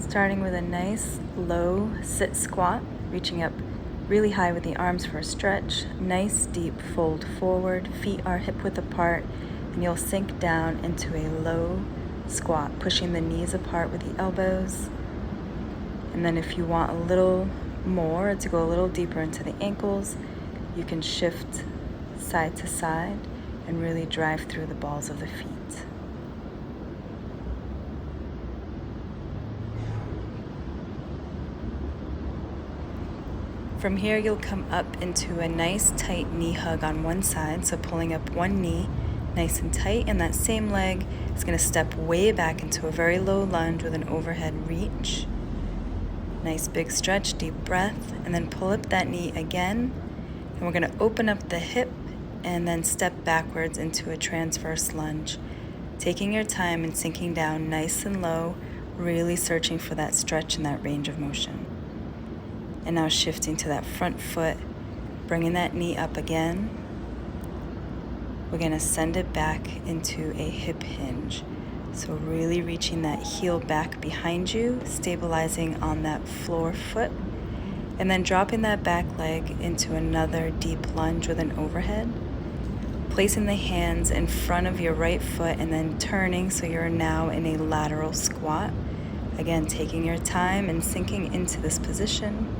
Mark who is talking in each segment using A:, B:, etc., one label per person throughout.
A: Starting with a nice low sit squat, reaching up really high with the arms for a stretch. Nice deep fold forward, feet are hip width apart, and you'll sink down into a low squat, pushing the knees apart with the elbows. And then if you want a little more, to go a little deeper into the ankles, you can shift side to side and really drive through the balls of the feet. From here, you'll come up into a nice tight knee hug on one side, so pulling up one knee nice and tight, and that same leg is going to step way back into a very low lunge with an overhead reach. Nice big stretch, deep breath, and then pull up that knee again, and we're going to open up the hip and then step backwards into a transverse lunge, taking your time and sinking down nice and low, really searching for that stretch and that range of motion. And now shifting to that front foot, bringing that knee up again. We're going to send it back into a hip hinge. So really reaching that heel back behind you, stabilizing on that floor foot, and then dropping that back leg into another deep lunge with an overhead. Placing the hands in front of your right foot and then turning so you're now in a lateral squat. Again, taking your time and sinking into this position.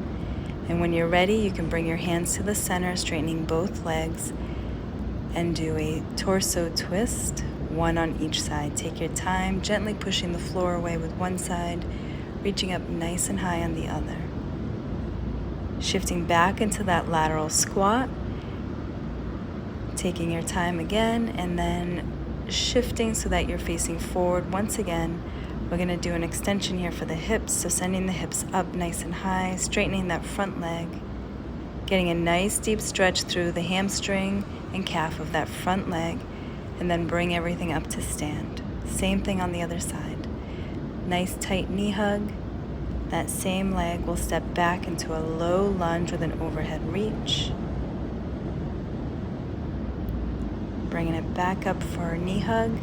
A: And when you're ready, you can bring your hands to the center, straightening both legs, and do a torso twist, one on each side. Take your time, gently pushing the floor away with one side, reaching up nice and high on the other. Shifting back into that lateral squat, taking your time again, and then shifting so that you're facing forward once again. We're going to do an extension here for the hips, so sending the hips up nice and high, straightening that front leg, getting a nice deep stretch through the hamstring and calf of that front leg, and then bring everything up to stand. Same thing on the other side. Nice tight knee hug. That same leg will step back into a low lunge with an overhead reach. Bringing it back up for a knee hug.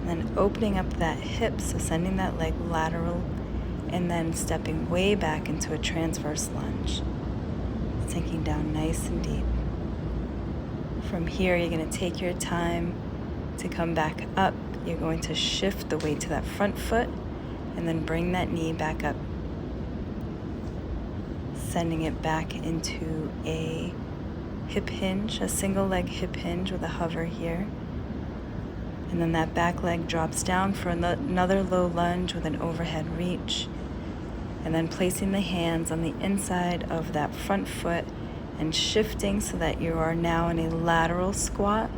A: And then opening up that hip, so sending that leg lateral, and then stepping way back into a transverse lunge, sinking down nice and deep. From here, you're going to take your time to come back up. You're going to shift the weight to that front foot, and then bring that knee back up, sending it back into a hip hinge, a single leg hip hinge with a hover here. And then that back leg drops down for another low lunge with an overhead reach. And then placing the hands on the inside of that front foot and shifting so that you are now in a lateral squat.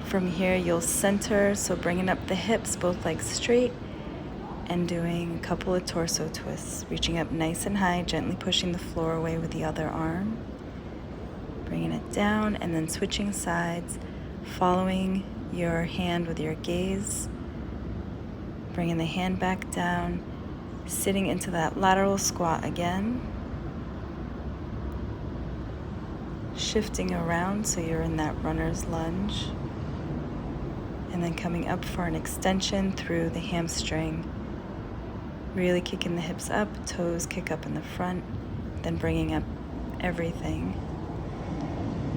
A: From here, you'll center, so bringing up the hips, both legs straight, and doing a couple of torso twists, reaching up nice and high, gently pushing the floor away with the other arm. Bringing it down and then switching sides, following your hand with your gaze, bringing the hand back down, sitting into that lateral squat again, shifting around so you're in that runner's lunge, and then coming up for an extension through the hamstring, really kicking the hips up, toes kick up in the front, then bringing up everything.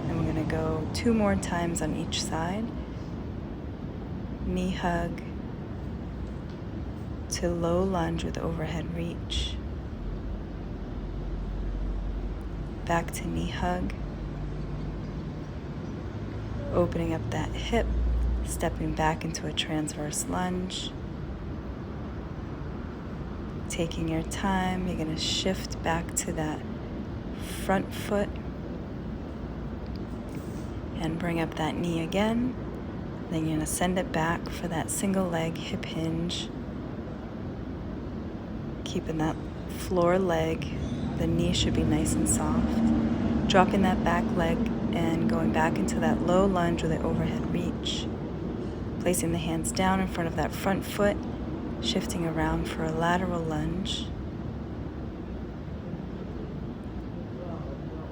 A: And we're going to go 2 more times on each side. Knee hug to low lunge with overhead reach. Back to knee hug. Opening up that hip, stepping back into a transverse lunge. Taking your time, you're going to shift back to that front foot and bring up that knee again. Then you're going to send it back for that single leg hip hinge. Keeping that floor leg, the knee should be nice and soft. Dropping that back leg and going back into that low lunge with an overhead reach. Placing the hands down in front of that front foot, shifting around for a lateral lunge.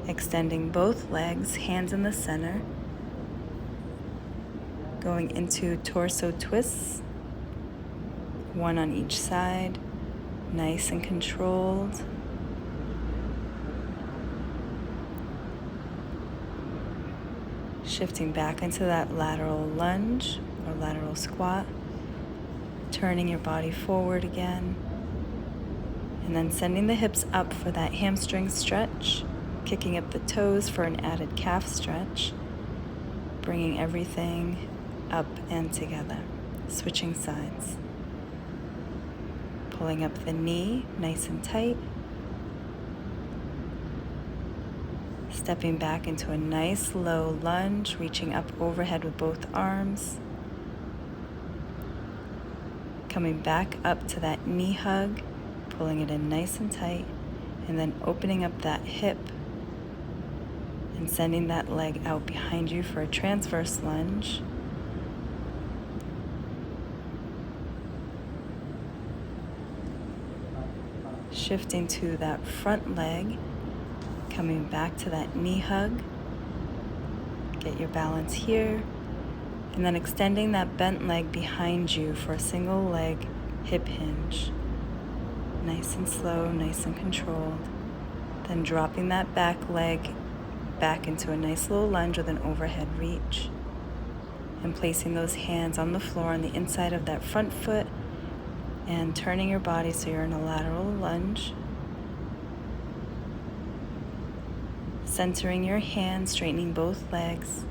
A: Extending both legs, hands in the center. going into torso twists, one on each side, nice and controlled. Shifting back into that lateral lunge or lateral squat, turning your body forward again, and then sending the hips up for that hamstring stretch, kicking up the toes for an added calf stretch, bringing everything up and together, switching sides. Pulling up the knee nice and tight, stepping back into a nice low lunge, reaching up overhead with both arms, coming back up to that knee hug, pulling it in nice and tight, and then opening up that hip and sending that leg out behind you for a transverse lunge. Shifting to that front leg, coming back to that knee hug. Get your balance here, and then extending that bent leg behind you for a single leg hip hinge. Nice and slow, nice and controlled. Then dropping that back leg back into a nice little lunge with an overhead reach. And placing those hands on the floor on the inside of that front foot and turning your body so you're in a lateral lunge. Centering your hands, straightening both legs,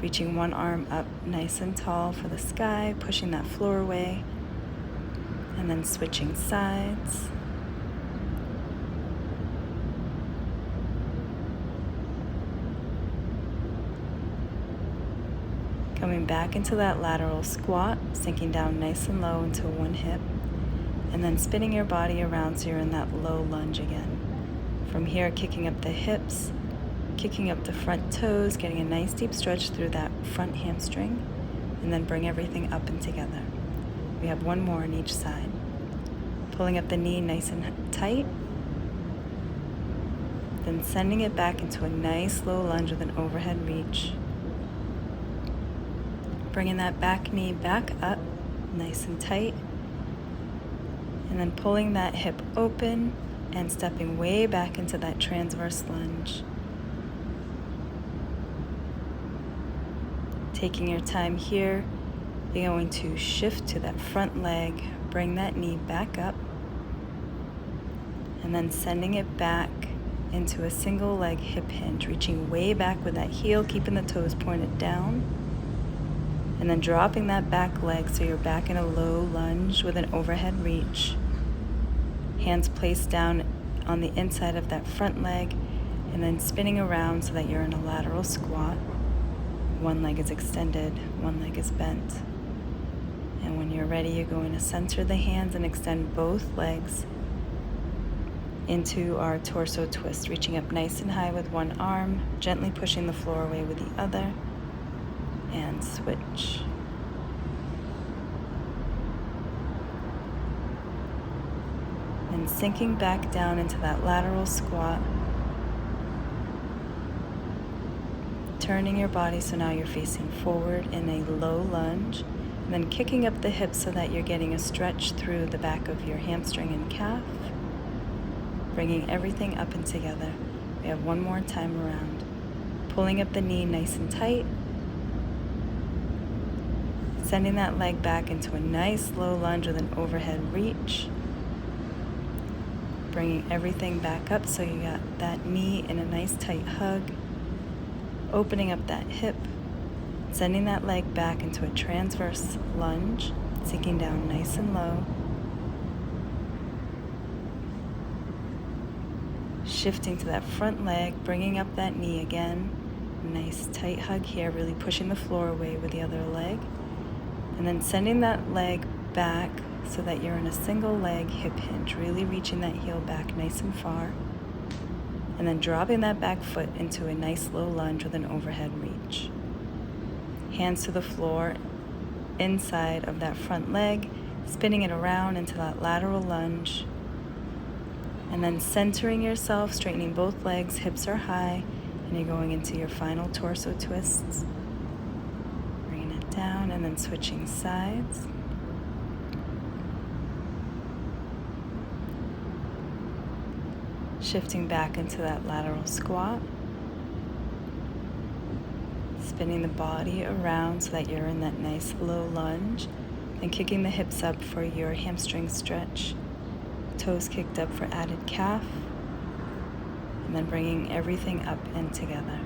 A: reaching one arm up nice and tall for the sky, pushing that floor away, and then switching sides. Coming back into that lateral squat, sinking down nice and low into one hip, and then spinning your body around so you're in that low lunge again. From here, kicking up the hips, kicking up the front toes, getting a nice deep stretch through that front hamstring, and then bring everything up and together. We have one more on each side. Pulling up the knee nice and tight, then sending it back into a nice low lunge with an overhead reach. Bringing that back knee back up, nice and tight, and then pulling that hip open and stepping way back into that transverse lunge. Taking your time here, you're going to shift to that front leg, bring that knee back up, and then sending it back into a single leg hip hinge, reaching way back with that heel, keeping the toes pointed down, and then dropping that back leg so you're back in a low lunge with an overhead reach. Hands placed down on the inside of that front leg, and then spinning around so that you're in a lateral squat. One leg is extended, one leg is bent. And when you're ready, you're going to center the hands and extend both legs into our torso twist, reaching up nice and high with one arm, gently pushing the floor away with the other, and switch. And sinking back down into that lateral squat, turning your body so now you're facing forward in a low lunge, and then kicking up the hips so that you're getting a stretch through the back of your hamstring and calf, bringing everything up and together. We have one more time around. Pulling up the knee nice and tight, sending that leg back into a nice low lunge with an overhead reach, bringing everything back up so you got that knee in a nice tight hug, opening up that hip, sending that leg back into a transverse lunge, sinking down nice and low, shifting to that front leg, bringing up that knee again, nice tight hug here, really pushing the floor away with the other leg, and then sending that leg back so that you're in a single leg hip hinge, really reaching that heel back nice and far, and then dropping that back foot into a nice low lunge with an overhead reach. Hands to the floor inside of that front leg, spinning it around into that lateral lunge, and then centering yourself, straightening both legs, hips are high, and you're going into your final torso twists. Bringing it down, and then switching sides. Shifting back into that lateral squat. Spinning the body around so that you're in that nice low lunge, and kicking the hips up for your hamstring stretch. Toes kicked up for added calf, and then bringing everything up and together.